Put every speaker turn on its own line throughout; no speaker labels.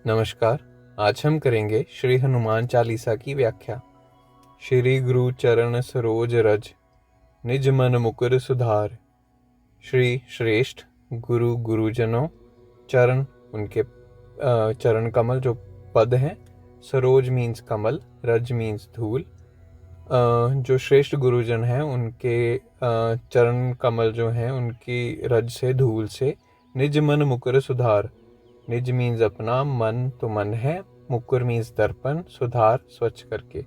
नमस्कार। आज हम करेंगे श्री हनुमान चालीसा की व्याख्या। श्री गुरु चरण सरोज रज, निज मन मुकुर सुधार। श्री श्रेष्ठ गुरु गुरुजनों, चरण उनके चरण कमल जो पद हैं। सरोज मीन्स कमल, रज मीन्स धूल। जो श्रेष्ठ गुरुजन हैं उनके चरण कमल जो हैं उनकी रज से, धूल से। निज मन मुकुर सुधार। निज मीन्स अपना, मन तो मन है, मुकुर मीन्स दर्पण, सुधार स्वच्छ करके।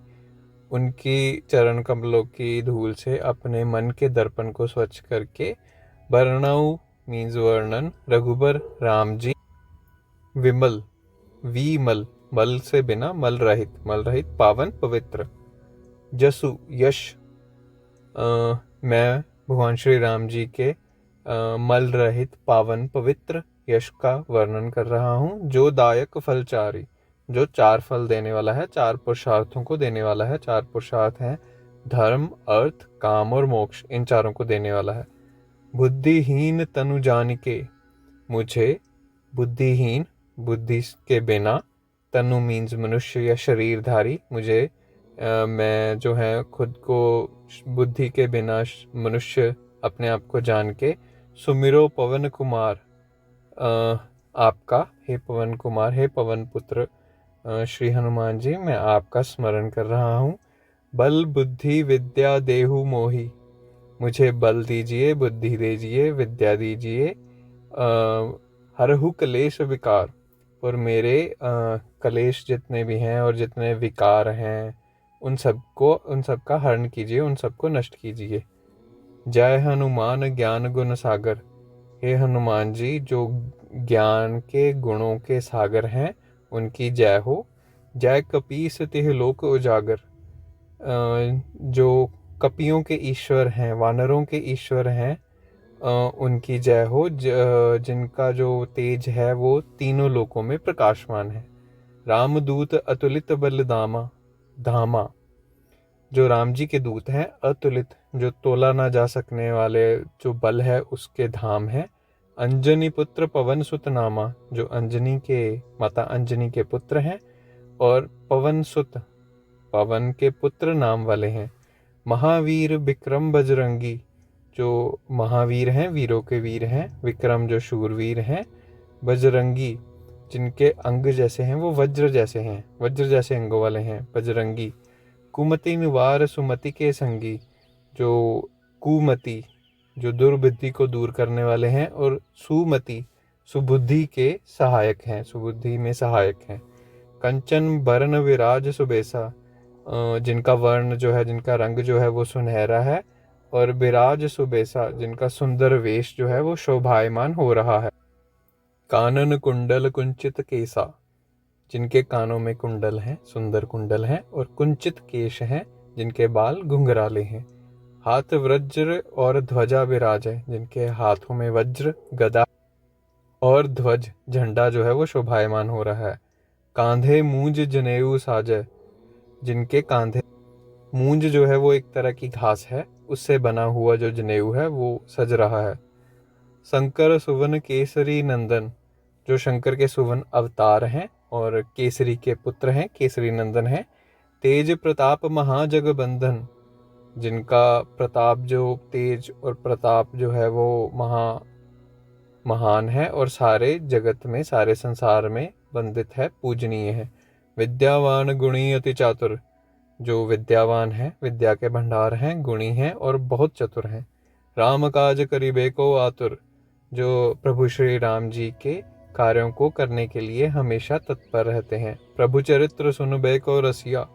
उनकी चरण कमलों की धूल से अपने मन के दर्पण को स्वच्छ करके। वर्णऊ मीन्स वर्णन, रघुबर राम जी। विमल, विमल, मल से बिना, मल रहित, पावन पवित्र। जसु यश, मैं भगवान श्री राम जी के मल रहित, पावन, पवित्र यश का वर्णन कर रहा हूँ। जो दायक फलचारी, जो 4 फल देने वाला है, 4 पुरुषार्थों को देने वाला है। 4 पुरुषार्थ हैं धर्म, अर्थ, काम और मोक्ष। इन चारों को देने वाला है। बुद्धिहीन तनु जानिके, मुझे बुद्धिहीन, बुद्धि के बिना, तनु मीन्स मनुष्य या शरीरधारी, मुझे मैं जो है खुद को बुद्धि के बिना मनुष्य अपने आप को जान के। सुमिरो पवन कुमार, आपका हे पवन कुमार, हे पवन पुत्र श्री हनुमान जी, मैं आपका स्मरण कर रहा हूँ। बल बुद्धि विद्या देहु मोहि, मुझे बल दीजिए, बुद्धि दीजिए, विद्या दीजिए। हरहु कलेश विकार, और मेरे कलेश जितने भी हैं और जितने विकार हैं उन सबका हरण कीजिए, उन सबको नष्ट कीजिए। जय हनुमान ज्ञान गुण सागर, हे हनुमान जी जो ज्ञान के गुणों के सागर हैं उनकी जय हो। जय कपीस तिह लोक उजागर, जो कपियों के ईश्वर हैं, वानरों के ईश्वर हैं, उनकी जय हो। जिनका जो तेज है वो तीनों लोकों में प्रकाशमान है। रामदूत अतुलित बल धामा, धामा, जो राम जी के दूत हैं, अतुलित, जो तोला ना जा सकने वाले जो बल है उसके धाम है। अंजनी पुत्र पवन सुत नामा, जो अंजनी के, माता अंजनी के पुत्र हैं और पवन सुत, पवन के पुत्र नाम वाले हैं। महावीर विक्रम बजरंगी, जो महावीर हैं, वीरों के वीर हैं। विक्रम, जो शूरवीर हैं। बजरंगी, जिनके अंग जैसे हैं वो वज्र जैसे हैं, वज्र जैसे अंगों वाले हैं, बजरंगी। कुमति निवार सुमति के संगी, जो कुमति, जो दुर्बुद्धि को दूर करने वाले हैं, और सुमति, सुबुद्धि के सहायक हैं, सुबुद्धि में सहायक हैं। कंचन बरन विराज सुबेसा, जिनका वर्ण जो है, जिनका रंग जो है वो सुनहरा है। और विराज सुबेसा, जिनका सुंदर वेश जो है वो शोभायमान हो रहा है। कानन कुंडल कुंचित केसा, जिनके कानों में कुंडल हैं, सुंदर कुंडल हैं, और कुंचित केश हैं, जिनके बाल घुंघराले हैं। हाथ वज्र और ध्वजा विराज है, जिनके हाथों में वज्र, गदा और ध्वज, झंडा जो है वो शोभायमान हो रहा है। कांधे मूंज जनेऊ साजय, जिनके कांधे, मूंज जो है वो एक तरह की घास है, उससे बना हुआ जो जनेऊ है वो सज रहा है। शंकर सुवन केसरी नंदन, जो शंकर के सुवन अवतार हैं और केसरी के पुत्र हैं, केसरी नंदन हैं। तेज प्रताप महाजगबंधन, जिनका प्रताप, जो तेज और प्रताप जो है वो महान है और सारे जगत में, सारे संसार में वंदित है, पूजनीय है। विद्यावान गुणी अति चातुर, जो विद्यावान है, विद्या के भंडार हैं, गुणी हैं और बहुत चतुर हैं। राम काज करिबे को आतुर, जो प्रभु श्री राम जी के कार्यों को करने के लिए हमेशा तत्पर रहते हैं। प्रभु चरित्र सुनबे को रसिया,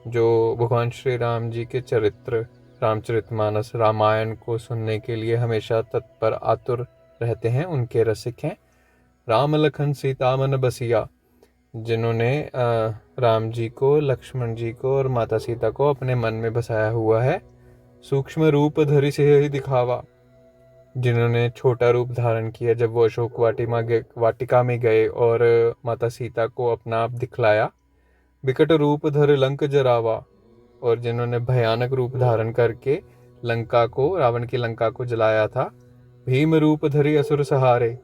जो भगवान श्री राम जी के चरित्र, रामचरितमानस, रामायण को सुनने के लिए हमेशा तत्पर, आतुर रहते हैं, उनके रसिक हैं। राम लखन सीता मन बसिया, जिन्होंने राम जी को, लक्ष्मण जी को और माता सीता को अपने मन में बसाया हुआ है। सूक्ष्म रूप धरि से ही दिखावा, जिन्होंने छोटा रूप धारण किया जब वो अशोक वाटिका में गए और माता सीता को अपना आप दिखलाया। विकट रूप धर लंक जरावा, और जिन्होंने भयानक रूप धारण करके लंका को, रावण की लंका को जलाया था। भीम रूप धरि असुर सहारे,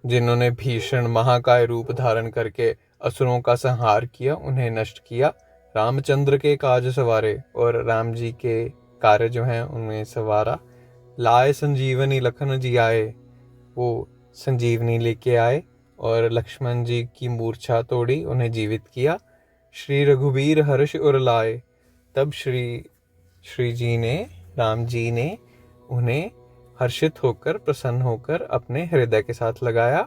जिन्होंने भीषण महाकाय रूप धारण करके असुरों का संहार किया, उन्हें नष्ट किया। रामचंद्र के काज सवारे और राम जी के कार्य जो हैं उनमें सवारा। लाए संजीवनी लखन जी आए, वो संजीवनी लेके आए और लक्ष्मण जी की मूर्छा तोड़ी, उन्हें जीवित किया। श्री रघुवीर हर्ष उर लाए, तब श्री जी ने, राम जी ने उन्हें हर्षित होकर, प्रसन्न होकर अपने हृदय के साथ लगाया।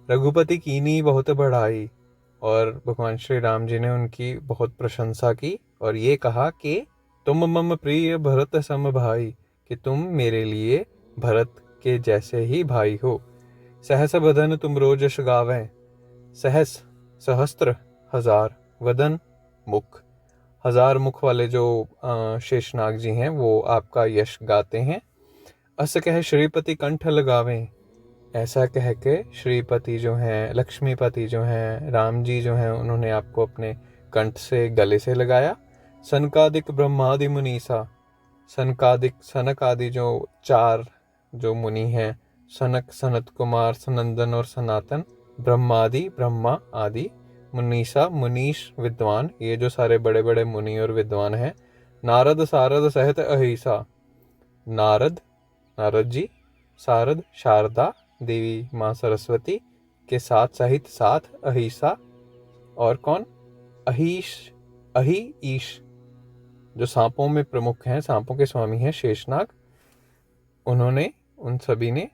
रघुपति कीनी बहुत बढ़ाई, और भगवान श्री राम जी ने उनकी बहुत प्रशंसा की और ये कहा कि तुम मम प्रिय भरत सम भाई, कि तुम मेरे लिए भरत के जैसे ही भाई हो। सहस बदन तुम रोज यश गावें, सहस सहस्त्र हजार, वदन मुख, हजार मुख वाले जो शेषनाग जी हैं वो आपका यश गाते हैं। अस कह श्रीपति कंठ लगावें, ऐसा कह के श्रीपति जो हैं, लक्ष्मीपति जो हैं, राम जी जो हैं, उन्होंने आपको अपने कंठ से, गले से लगाया। सनकादिक ब्रह्मादि मुनीसा, सनक आदि जो 4 जो मुनि हैं, सनक, सनत कुमार, सनंदन और सनातन, ब्रह्मादि, ब्रह्मा आदि, मुनीसा मुनीश विद्वान, ये जो सारे बड़े बड़े मुनि और विद्वान हैं। नारद सारद सहित अहिसा, नारद जी, सारद शारदा देवी माँ सरस्वती के साथ सहित 7 अहिसा, और कौन, ईश जो सांपों में प्रमुख हैं, सांपों के स्वामी हैं, शेषनाग, उन्होंने, उन सभी ने।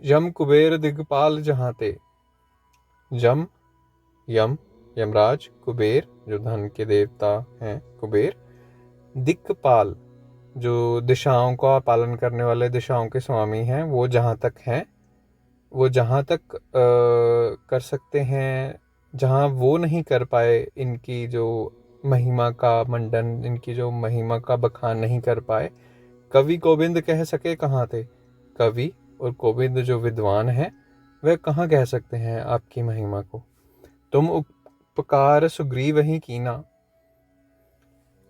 यम कुबेर दिग्पाल जहाँ ते, यमराज, कुबेर जो धन के देवता हैं कुबेर, दिक्पाल जो दिशाओं का पालन करने वाले, दिशाओं के स्वामी हैं, वो जहाँ तक हैं, वो जहाँ तक कर सकते हैं, जहाँ वो नहीं कर पाए, इनकी जो महिमा का मंडन, इनकी जो महिमा का बखान नहीं कर पाए, कवि गोविंद कह सके कहाँ थे। कवि और गोविंद जो विद्वान हैं, वह कहाँ कह सकते हैं आपकी महिमा को। तुम उपकार सुग्रीव ही कीना,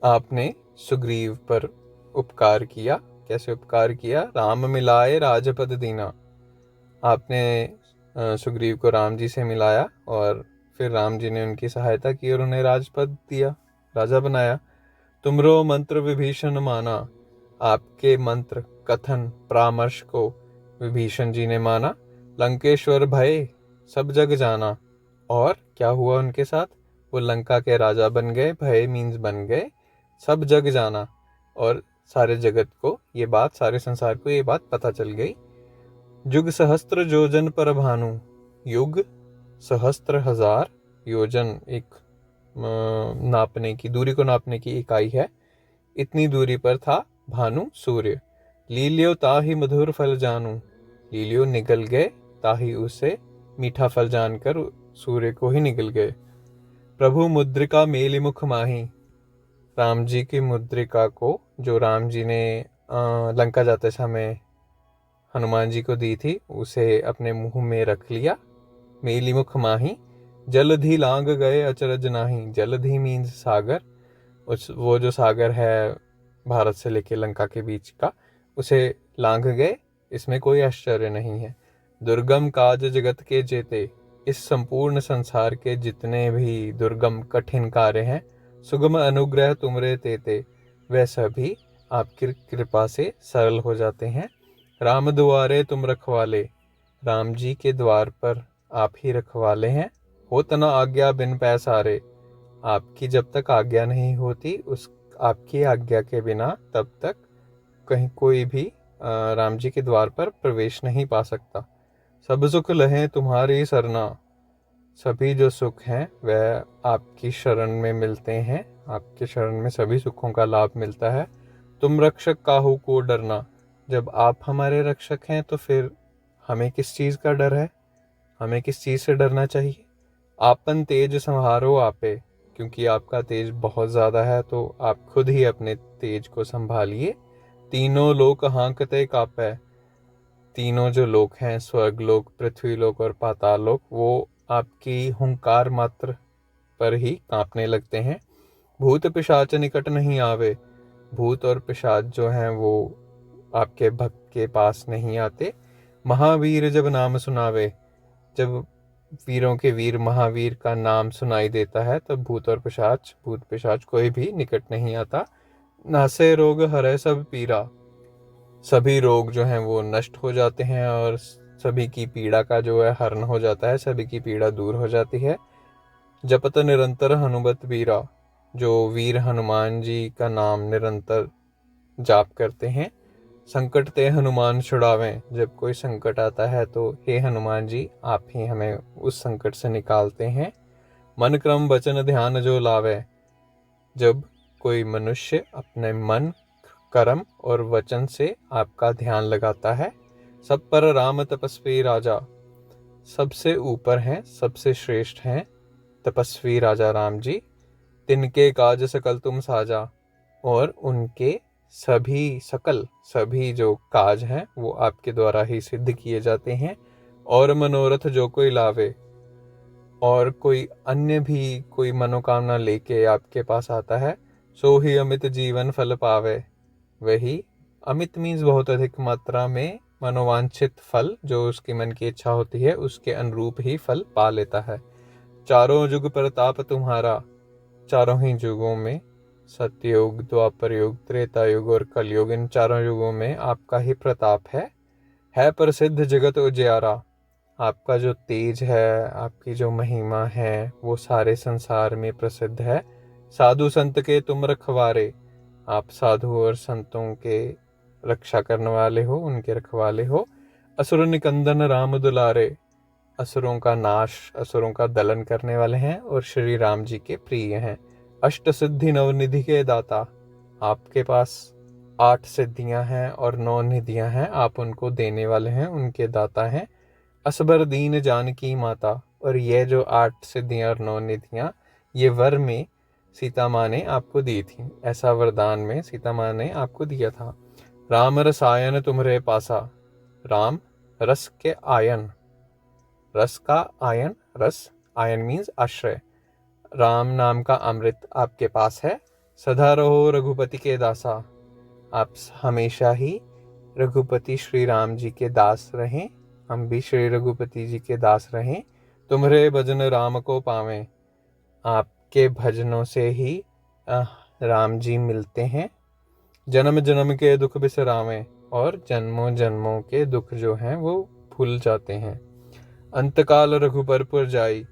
आपने सुग्रीव पर उपकार किया। कैसे उपकार किया? राम मिलाए राजपद दीना, आपने सुग्रीव को राम जी से मिलाया और फिर राम जी ने उनकी सहायता की और उन्हें राजपद दिया, राजा बनाया। तुमरो मंत्र विभीषण माना, आपके मंत्र, कथन, परामर्श को विभीषण जी ने माना। लंकेश्वर भय सब जग जाना, और क्या हुआ उनके साथ? वो लंका के राजा बन गए, भय मीन्स बन गए, सब जग जाना, और सारे जगत को ये बात, सारे संसार को ये बात पता चल गई। युग सहस्त्र योजन पर भानु, युग सहस्त्र हजार, योजन एक नापने की, दूरी को नापने की इकाई है, इतनी दूरी पर था भानु सूर्य। लीलियो ताहि मधुर फल जानू, लीलियो निगल गए, ताहि उसे मीठा फल जानकर सूर्य को ही निगल गए। प्रभु मुद्रिका मेली मुख माही, राम जी की मुद्रिका को, जो राम जी ने लंका जाते समय हनुमान जी को दी थी, उसे अपने मुंह में रख लिया। मेली मुख माही, जलधि लांग गए अचरज नाही, जलधि मीन्स सागर, वो जो सागर है भारत से लेके लंका के बीच का, उसे लांघ गए, इसमें कोई आश्चर्य नहीं है। दुर्गम काज जगत के जेते, इस संपूर्ण संसार के जितने भी दुर्गम कठिन कार्य हैं, सुगम अनुग्रह तुमरे तेते, वह सभी आपकी कृपा से सरल हो जाते हैं। राम द्वारे तुम रखवाले, राम जी के द्वार पर आप ही रखवाले हैं। हो तना आज्ञा बिन पैसारे, आपकी जब तक आज्ञा नहीं होती, उस आपकी आज्ञा के बिना तब तक कहीं कोई भी राम जी के द्वार पर प्रवेश नहीं पा सकता। सब सुख लहे तुम्हारी सरना, सभी जो सुख हैं वह आपकी शरण में मिलते हैं, आपके शरण में सभी सुखों का लाभ मिलता है। तुम रक्षक काहू को डरना, जब आप हमारे रक्षक हैं तो फिर हमें किस चीज़ का डर है, हमें किस चीज़ से डरना चाहिए। आपन तेज संहारो आपे, क्योंकि आपका तेज बहुत ज़्यादा है तो आप खुद ही अपने तेज को संभालिए। तीनों लोक हांकते कापे, तीनों जो लोक हैं, स्वर्ग लोक, पृथ्वी लोक और पाताल लोक, वो आपकी हुंकार मात्र पर ही कांपने लगते हैं। भूत पिशाच निकट नहीं आवे, भूत और पिशाच जो हैं वो आपके भक्त के पास नहीं आते। महावीर जब नाम सुनावे, जब वीरों के वीर महावीर का नाम सुनाई देता है तब भूत पिशाच कोई भी निकट नहीं आता। नासे रोग हरै सब पीरा, सभी रोग जो हैं वो नष्ट हो जाते हैं और सभी की पीड़ा का जो है हरण हो जाता है, सभी की पीड़ा दूर हो जाती है। जपत निरंतर हनुमत वीरा, जो वीर हनुमान जी का नाम निरंतर जाप करते हैं। संकट ते हनुमान छुड़ावें, जब कोई संकट आता है तो हे हनुमान जी आप ही हमें उस संकट से निकालते हैं। मन क्रम वचन ध्यान जो लावे, जब कोई मनुष्य अपने मन कर्म और वचन से आपका ध्यान लगाता है। सब पर राम तपस्वी राजा, सबसे ऊपर हैं, सबसे श्रेष्ठ हैं तपस्वी राजा राम जी। तिनके काज सकल तुम साजा, और उनके सभी जो काज हैं वो आपके द्वारा ही सिद्ध किए जाते हैं। और मनोरथ जो कोई लावे, और कोई अन्य भी कोई मनोकामना लेके आपके पास आता है, सो ही अमित जीवन फल पावे। वही अमित मीन्स बहुत अधिक मात्रा में मनोवांछित फल, जो उसके मन की इच्छा होती है उसके अनुरूप ही फल पा लेता है। चारों युग प्रताप तुम्हारा, चारों ही युगों में सत्ययुग द्वापर युग त्रेता युग और कलयुग, इन चारों युगों में आपका ही प्रताप है प्रसिद्ध जगत उजियारा। आपका जो तेज है, आपकी जो महिमा है वो सारे संसार में प्रसिद्ध है। साधु संत के तुम रखवारे, आप साधु और संतों के रक्षा करने वाले हो, उनके रखवाले हो। असुर निकंदन राम दुलारे, असुरों का नाश, असुरों का दलन करने वाले हैं और श्री राम जी के प्रिय हैं। अष्ट सिद्धि नवनिधि के दाता, आपके पास 8 सिद्धियां हैं और 9 निधियां हैं, आप उनको देने वाले हैं, उनके दाता हैं। असबर दीन जानकी माता, और ये जो 8 सिद्धियां और 9 निधियां ये वर में सीता माँ ने आपको दी थी, ऐसा वरदान में सीता माँ ने आपको दिया था। राम रसायन तुम्हरे पासा, राम रस के आयन, रस का आयन, रस आयन मीन्स आश्रय। राम नाम का अमृत आपके पास है। सदा रहो रघुपति के दासा, आप हमेशा ही रघुपति श्री राम जी के दास रहें, हम भी श्री रघुपति जी के दास रहें। तुम्हारे भजन राम को पावें, आपके भजनों से ही राम जी मिलते हैं। जन्म जन्म के दुख बिसरावें, और जन्मों जन्मों के दुख जो हैं वो भूल जाते हैं। अंतकाल रघुबरपुर जाई,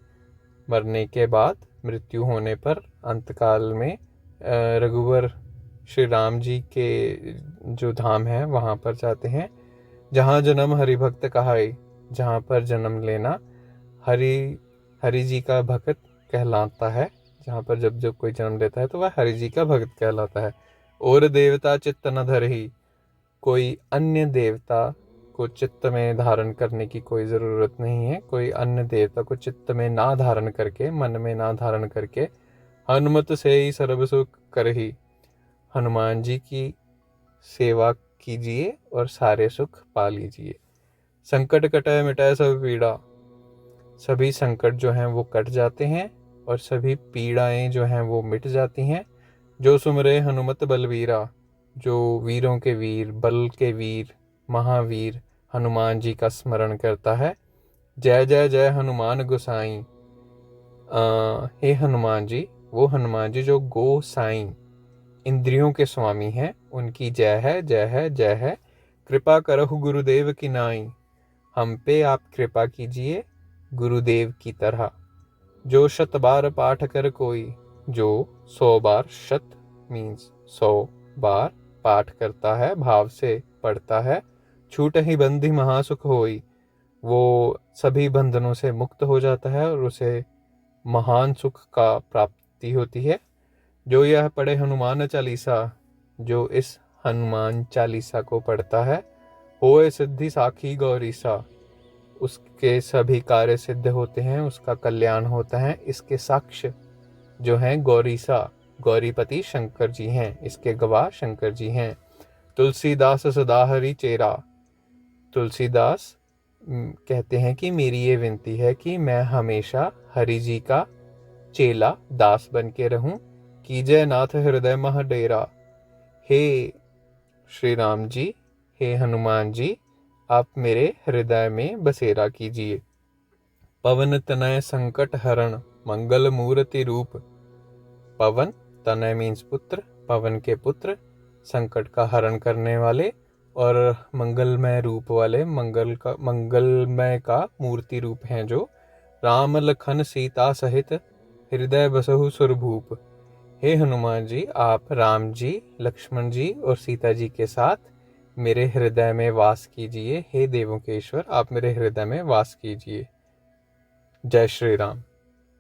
मरने के बाद मृत्यु होने पर अंतकाल में रघुवर श्री राम जी के जो धाम है वहाँ पर जाते हैं। जहाँ जन्म हरि भक्त कहाई, जहाँ पर जन्म लेना हरि जी का भक्त कहलाता है, जहाँ पर जब कोई जन्म लेता है तो वह हरि जी का भक्त कहलाता है। और देवता चित्त न धरहि, कोई अन्य देवता को चित्त में धारण करने की कोई ज़रूरत नहीं है, कोई अन्य देवता को चित्त में ना धारण करके, मन में ना धारण करके, हनुमत से ही सर्व सुख करहि, हनुमान जी की सेवा कीजिए और सारे सुख पा लीजिए। संकट कटै मिटै सब पीड़ा, सभी संकट जो हैं वो कट जाते हैं और सभी पीड़ाएं जो हैं वो मिट जाती हैं। जो सुमरे हनुमत बलवीरा, जो वीरों के वीर, बल के वीर, महावीर हनुमान जी का स्मरण करता है। जय जय जय हनुमान गोसाई, हे हनुमान जी, वो हनुमान जी जो गोसाई इंद्रियों के स्वामी हैं, उनकी जय है जय है जय है। कृपा करहु गुरुदेव की नाई, हम पे आप कृपा कीजिए गुरुदेव की तरह। जो 100 बार पाठ कर कोई, जो 100 बार, शत मीन्स 100 बार पाठ करता है, भाव से पढ़ता है। छूट ही बंदी महासुख होई, वो सभी बंधनों से मुक्त हो जाता है और उसे महान सुख का प्राप्ति होती है। जो यह पढ़े हनुमान चालीसा, जो इस हनुमान चालीसा को पढ़ता है, होए सिद्धि साखी गौरीसा, उसके सभी कार्य सिद्ध होते हैं, उसका कल्याण होता है। इसके साक्ष्य जो हैं गौरीसा, गौरीपति शंकर जी हैं, इसके गवाह शंकर जी हैं। तुलसीदास सदा हरि चेरा, तुलसीदास कहते हैं कि मेरी ये विनती है कि मैं हमेशा हरि जी का चेला दास बन के रहूं। कीजय नाथ हृदय मह डेरा, हे श्री राम जी, हे हनुमान जी, आप मेरे हृदय में बसेरा कीजिए। पवन तनय संकट हरण मंगल मूर्ति रूप। पवन, तनय मीन्स पुत्र, पवन के पुत्र, संकट का हरण करने वाले और मंगलमय रूप वाले, मंगलमय का मूर्ति रूप हैं जो। राम लखन सीता सहित हृदय बसहु सुरभूप। हे हनुमान जी, आप राम जी, लक्ष्मण जी और सीता जी के साथ मेरे हृदय में वास कीजिए। हे देवों के ईश्वर, आप मेरे हृदय में वास कीजिए। जय श्री राम।